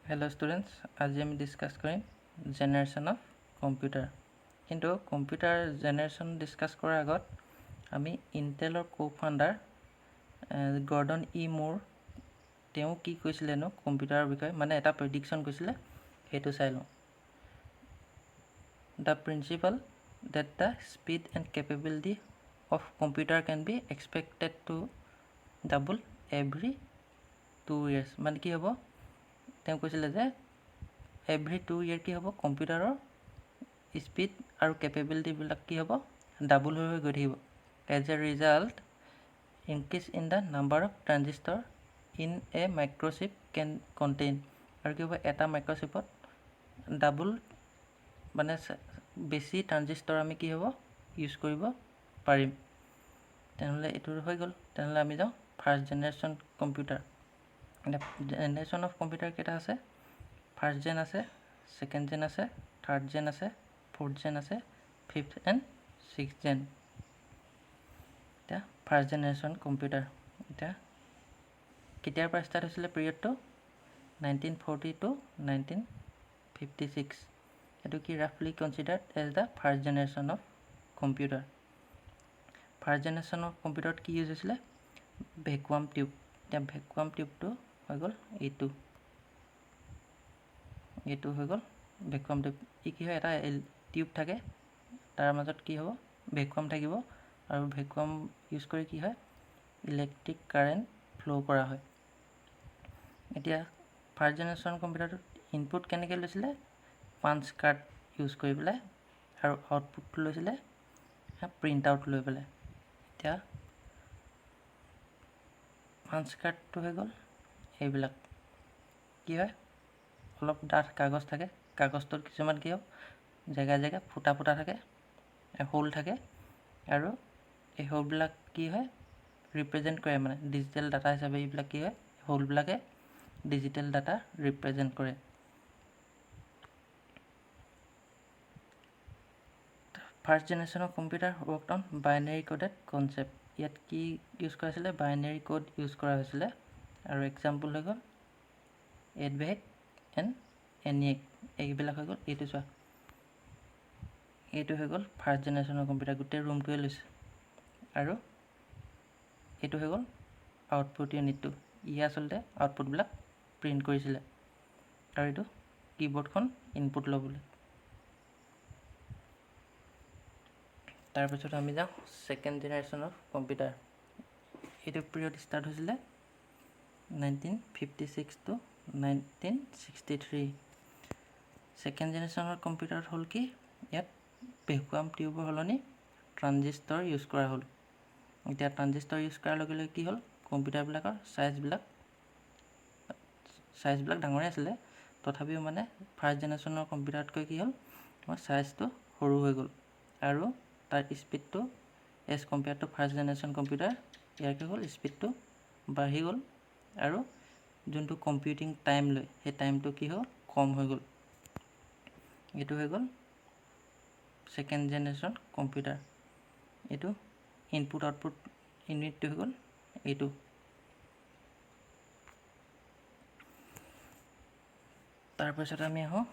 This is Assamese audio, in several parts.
Hello students, আজি আমি ডিসকাস কৰিম জেনাৰেশ্যন অফ কম্পিউটাৰ। কিন্তু কম্পিউটাৰ জেনাৰেশ্যন ডিসকাস কৰাৰ আগত আমি ইন্টেলৰ কো-ফাউণ্ডাৰ গৰ্ডন মুৰ তেওঁ কি কৈছিলেনো কম্পিউটাৰৰ বিষয়ে, মানে এটা প্ৰেডিকশ্যন কৈছিলে, সেইটো চাই লওঁ। The principle that the speed and capability of computer can be expected to double every 2 years, মানে কি হ'ব, তেওঁ কৈছিলে যে এভৰি 2 year কি হ'ব কম্পিউটাৰৰ স্পীড আৰু কেপেবিলিটিবিলাক কি হ'ব ডাবল হৈ গৈ থাকিব। As a result increase in the number of transistor in a microchip can contain, আৰু কি হ'ব এটা মাইক্ৰ'চিপত ডাবল মানে বেছি ট্ৰানজিষ্টৰ আমি কি হ'ব ইউজ কৰিব পাৰিম। তেনেহ'লে এইটো হৈ গ'ল। তেনেহ'লে আমি যাওঁ first generation computer. Generation of computer কেইটা আছে? ফাৰ্ষ্ট জেন আছে, ছেকেণ্ড জেন আছে, থাৰ্ড জেন আছে, ফ'ৰ্থ জেন আছে, ফিফ্থ এণ্ড ছিক্সথ জেন। এতিয়া ফাৰ্ষ্ট জেনেৰেশ্যন কম্পিউটাৰ এতিয়া কেতিয়াৰ পৰা ষ্টাৰ্ট হৈছিলে পিৰিয়ডটো? 1940 to 1956। এইটো কি ৰাফলি considered as the first generation of computer. First generation of কম্পিউটাৰত কি ইউজ হৈছিলে? Vacuum tube. এতিয়া ভেকুৱাম টিউবটো হৈ গ'ল এইটো হৈ গ'ল ভেকুৱাম টিউব। ই কি হয়, এটা টিউব থাকে, তাৰ মাজত কি হ'ব ভেকুৱাম থাকিব, আৰু ভেকুৱাম ইউজ কৰি কি হয় ইলেক্ট্ৰিক কাৰেণ্ট ফ্ল' কৰা হয়। এতিয়া ফাৰ্ষ্ট জেনেৰেশ্যন কম্পিউটাৰটোত ইনপুট কেনেকৈ লৈছিলে? পাঞ্চ কাৰ্ড ইউজ কৰি পেলাই, আৰু আউটপুটটো লৈছিলে প্ৰিণ্ট আউট লৈ পেলাই। এতিয়া পাঞ্চ কাৰ্ডটো হৈ গ'ল এইবিলাক কি হয় অলপ ডাঠ কাগজ থাকে, কাগজটোত কিছুমান কি হয় জেগা জেগা ফুটা ফুটা থাকে, হোল থাকে, আৰু এই হোলবিলাক কি হয় ৰিপ্ৰেজেণ্ট কৰে, মানে ডিজিটেল ডাটা হিচাপে এইবিলাক কি হয় হোলবিলাকে ডিজিটেল ডাটা ৰিপ্ৰেজেণ্ট কৰে। ফাৰ্ষ্ট জেনেৰেশ্যনৰ computer worked on binary coded concept. ইয়াত কি ইউজ কৰা হৈছিলে? বাইনেৰী কোড ইউজ কৰা হৈছিলে, আৰু এক্সাম্পল হৈ গ'ল এডভেক এণ্ড এনিয়েক, এইবিলাক হৈ গ'ল। এইটো চোৱা, এইটো হৈ গ'ল ফাৰ্ষ্ট জেনেৰেশ্যনৰ কম্পিউটাৰ, গোটেই ৰুমটোৱে লৈছে, আৰু এইটো হৈ গ'ল আউটপুট ইউনিটটো। ই আচলতে আউটপুটবিলাক প্ৰিণ্ট কৰিছিলে, আৰু এইটো কীবৰ্ডখন ইনপুট ল'বলৈ। তাৰপিছত আমি যাওঁ ছেকেণ্ড জেনেৰেশ্যন অফ কম্পিউটাৰ। এইটো পিৰিয়ড ষ্টাৰ্ট হৈছিলে 1956 to 1963। ছেকেণ্ড জেনেৰেশ্যনৰ কম্পিউটাৰত হ'ল কি, ইয়াত ভেকুৱাম টিউবৰ সলনি ট্ৰানজিষ্টৰ ইউজ কৰা হ'ল। এতিয়া ট্ৰানজিষ্টৰ ইউজ কৰাৰ লগে লগে কি হ'ল কম্পিউটাৰবিলাকৰ চাইজবিলাক ডাঙৰেই আছিলে, তথাপিও মানে ফাৰ্ষ্ট জেনেৰেশ্যনৰ কম্পিউটাৰতকৈ কি হ'ল তোমাৰ চাইজটো সৰু হৈ গ'ল, আৰু তাৰ স্পীডটো as compare to first generation computer ইয়াৰ কি হ'ল স্পীডটো বাঢ়ি গ'ল, আৰু যোনটো কম্পিউটিং টাইম লয় সেই টাইমটো কি হ'ল কম হৈ গ'ল। এইটো হৈ গ'ল ছেকেণ্ড জেনেৰেশ্যন কম্পিউটাৰ। এইটো ইনপুট আউটপুট ইউনিটটো হৈ গ'ল এইটো। তাৰপিছত আমি আহোঁ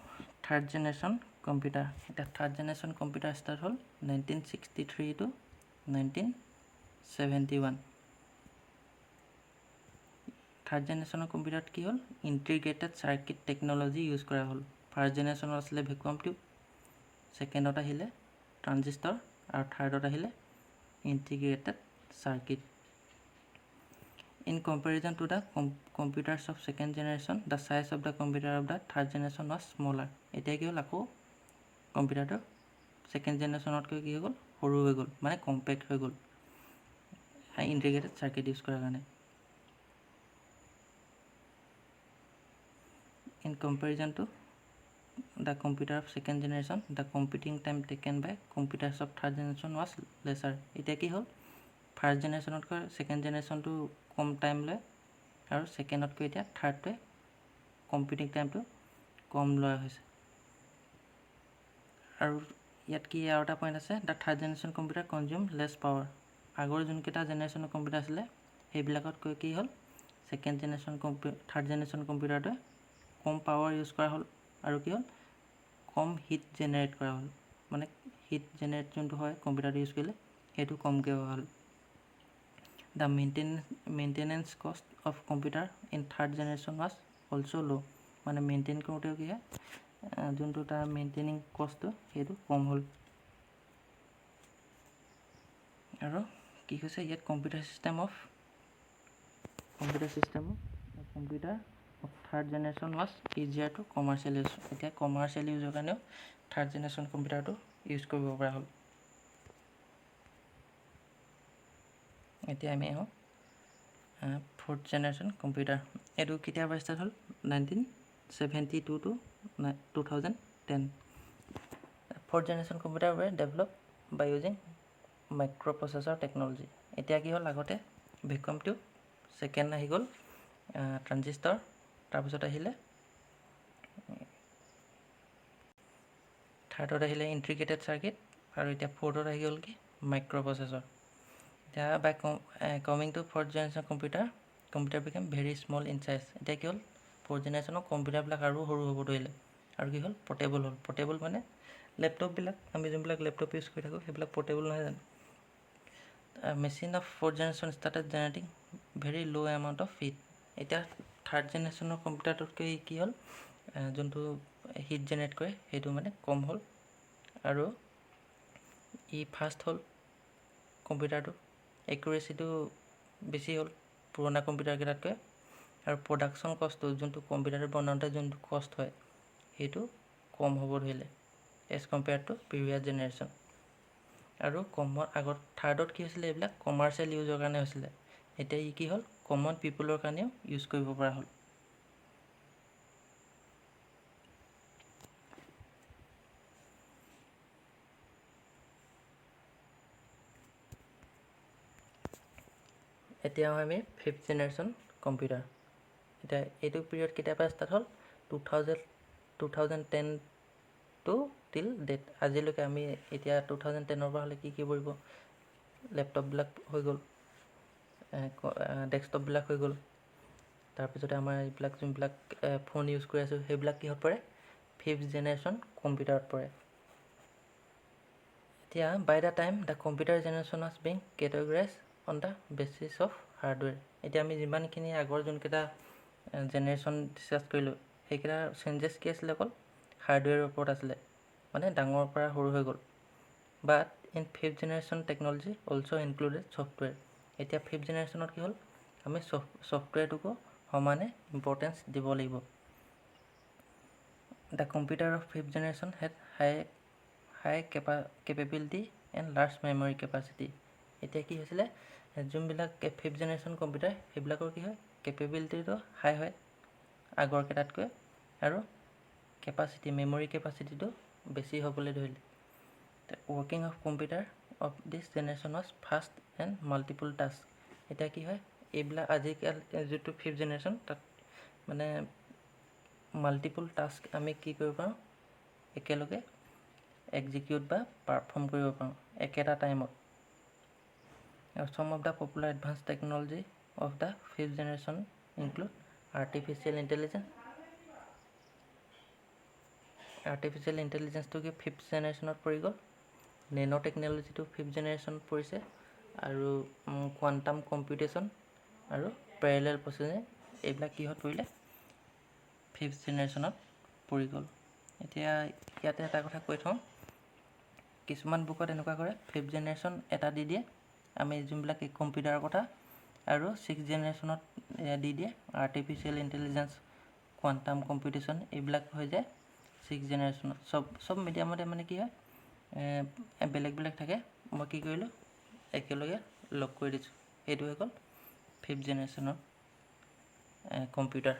থাৰ্ড জেনেৰেশ্যন কম্পিউটাৰ। এতিয়া থাৰ্ড জেনেৰেশ্যন কম্পিউটাৰ ষ্টাৰ্ট হ'ল 1963 to 1971। থাৰ্ড জেনেৰেশ্যনৰ কম্পিউটাৰত কি হ'ল ইণ্টিগ্ৰেটেড চাৰ্কিট টেকন'লজি ইউজ কৰা হ'ল। ফাৰ্ষ্ট জেনেৰেশ্যনত আছিলে ভেকুৱাম টিউব, ছেকেণ্ডত আহিলে ট্ৰানজিষ্টৰ, আৰু থাৰ্ডত আহিলে integrated circuit. In comparison to the computers of second generation, the size of the computer of the third generation was smaller. এতিয়া কি হ'ল আকৌ কম্পিউটাৰটো ছেকেণ্ড জেনেৰেশ্যনতকৈ কি হৈ গ'ল সৰু হৈ গ'ল, মানে কম্পেক্ট হৈ গ'ল ইণ্টিগ্ৰেটেড চাৰ্কিট ইউজ কৰাৰ কাৰণে। In comparison to the computer of second generation, the computing time taken by computers of third generation was lesser. এতিয়া কি হ'ল ফাৰ্ষ্ট জেনেৰেশ্যনতকৈ ছেকেণ্ড জেনেৰেশ্যনটো কম টাইম লয়, আৰু ছেকেণ্ডতকৈ এতিয়া থাৰ্ডটোৱে কম্পিউটিং টাইমটো কম লোৱা হৈছে। আৰু ইয়াত কি আৰু এটা পইণ্ট আছে, the third generation computer consume less power. আগৰ যোনকেইটা জেনেৰেশ্যনৰ কম্পিউটাৰ আছিলে সেইবিলাকতকৈ কি হ'ল থাৰ্ড জেনেৰেশ্যন কম্পিউটাৰটোৱে কম পাৱাৰ ইউজ কৰা হ'ল আৰু কি হ'ল কম হিট জেনেৰেট কৰা হ'ল মানে হিট জেনেৰেট যোনটো হয় কম্পিউটাৰটো ইউজ কৰিলে সেইটো কমকৈ হোৱা হ'ল the maintenance cost of computer in third generation was also' ল' মানে মেইনটেইন কৰোঁতেও কি হয় যোনটো তাৰ মেইনটেইনিং কষ্টটো সেইটো কম হ'ল আৰু কি কৈছে ইয়াত computer system of computer of third generation was easier to commercial use এতিয়া কমাৰ্চিয়েল ইউজৰ কাৰণেও থাৰ্ড জেনেৰেশ্যন কম্পিউটাৰটো ইউজ কৰিব পৰা হ'ল এতিয়া আমি আহোঁ ফ'ৰ্থ জেনেৰেশ্যন কম্পিউটাৰ এইটো কেতিয়াৰ পৰা ষ্টাৰ্ট হ'ল 1972 to 2010 fourth generation computer were developed by using microprocessor technology এতিয়া কি হ'ল আগতে ভেকুৱাম টিউব ছেকেণ্ড আহি গ'ল ট্ৰানজিষ্টাৰ তাৰপিছত আহিলে থাৰ্ডত আহিলে ইণ্টিগ্ৰেটেড চাৰ্কিট আৰু এতিয়া ফ'ৰ্থত আহি গ'ল কি মাইক্ৰ'প্ৰচেছৰ এতিয়া by coming to fourth generation computer become very small in size এতিয়া কি হ'ল ফ'ৰ্থ জেনেৰেশ্যনৰ কম্পিউটাৰবিলাক আৰু সৰু হ'ব ধৰিলে আৰু কি হ'ল পৰ্টেবল মানে লেপটপবিলাক আমি যোনবিলাক লেপটপ ইউজ কৰি থাকোঁ সেইবিলাক পৰ্টেবল নহয় জানো machine of fourth generation started generating very ল' এমাউণ্ট অফ হিট এতিয়া থাৰ্ড জেনেৰেশ্যনৰ কম্পিউটাৰটোতকৈ কি হ'ল যোনটো হিট জেনেৰেট কৰে সেইটো মানে কম হ'ল আৰু ই ফাষ্ট হ'ল কম্পিউটাৰটো একুৰেচিটো বেছি হ'ল পুৰণা কম্পিউটাৰকেইটাতকৈ আৰু প্ৰডাকশ্যন কষ্টটো যোনটো কম্পিউটাৰ বনাওঁতে যোনটো কষ্ট হয় সেইটো কম হ'ব ধৰিলে as compare to previous generation আৰু আগত থাৰ্ডত কি হৈছিলে এইবিলাক কমাৰ্চিয়েল ইউজৰ কাৰণে হৈছিলে এতিয়া ই কি হ'ল কমন পিপুলৰ কাৰণেও ইউজ কৰিব পৰা হ'ল এতিয়া আমি ফিফ্থ জেনেৰেশ্যন কম্পিউটাৰ এতিয়া এইটো পিৰিয়ড কেতিয়াৰ পৰা ষ্টাৰ্ট হ'ল 2010 টু টিল ডেট আজিলৈকে আমি এতিয়া 2010ৰ পৰা হ'লে কি পৰিব লেপটপবিলাক হৈ গ'ল ডেস্কটপবিলাক হৈ গ'ল তাৰপিছতে আমাৰ এইবিলাক যোনবিলাক ফোন ইউজ কৰি আছোঁ সেইবিলাক কিহত পৰে ফিফ্থ জেনেৰেশ্যন কম্পিউটাৰত পৰে এতিয়া by the time the computer generation was being categorize on the basis of hardware এতিয়া আমি যিমানখিনি আগৰ যোনকেইটা জেনেৰেশ্যন ডিছকাছ কৰিলোঁ সেইকেইটা চেঞ্জেছ কি আছিলে অকল হাৰ্ডৱেৰৰ ওপৰত আছিলে মানে ডাঙৰৰ পৰা সৰু হৈ গ'ল but in fifth generation technology also' included software এতিয়া ফিফ্থ জেনেৰেশ্যনত কি হ'ল আমি ছফ্টৱেৰটোকো সমানে ইম্পৰ্টেঞ্চ দিব লাগিব the computer of fifth generation had high capability and large memory capacity এতিয়া কি হৈছিলে যোনবিলাক ফিফ্থ জেনেৰেশ্যন কম্পিউটাৰ সেইবিলাকৰ কি হয় কেপেবিলিটিটো হাই হয় আগৰকেইটাতকৈ আৰু মেমৰি কেপাচিটিটো বেছি হ'বলৈ ধৰিলে working of computer of this generation was fast and multiple task এতিয়া কি হয় এইবিলাক আজিকালি যিটো ফিফ্থ জেনেৰেশ্যন তাত মানে মাল্টিপুল টাস্ক আমি কি কৰিব পাৰোঁ একেলগে এক্সিকিউট বা পাৰফৰ্ম কৰিব পাৰোঁ একেটা টাইমত some of the popular advanced technology of the fifth generation include artificial intelligence to give fifth generation পৰি গ'ল নেনো টেকন'লজিটো ফিফ্থ জেনেৰেশ্যনত পৰিছে আৰু কোৱাণ্টাম কম্পিউটেশ্যন আৰু পেৰেলেল প্ৰচেছিং এইবিলাক কিহত পৰিলে ফিফ্থ জেনেৰেশ্যনত পৰি গ'ল এতিয়া ইয়াতে এটা কথা কৈ থওঁ কিছুমান বুকত এনেকুৱা কৰে ফিফ্থ জেনেৰেশ্যন এটা দি দিয়ে আমি যোনবিলাক কম্পিউটাৰৰ কথা আৰু ছিক্স জেনেৰেশ্যনত দি দিয়ে আৰ্টিফিচিয়েল ইণ্টেলিজেঞ্চ কোৱাণ্টাম কম্পিউটেশ্যন এইবিলাক হৈ যায় ছিক্স জেনেৰেশ্যনত চব মিডিয়ামতে মানে কি হয় বেলেগ থাকে মই কি কৰিলোঁ একেলগে লগ কৰি দিছোঁ সেইটো হৈ গ'ল ফিফ্থ জেনেৰেশ্যনৰ কম্পিউটাৰ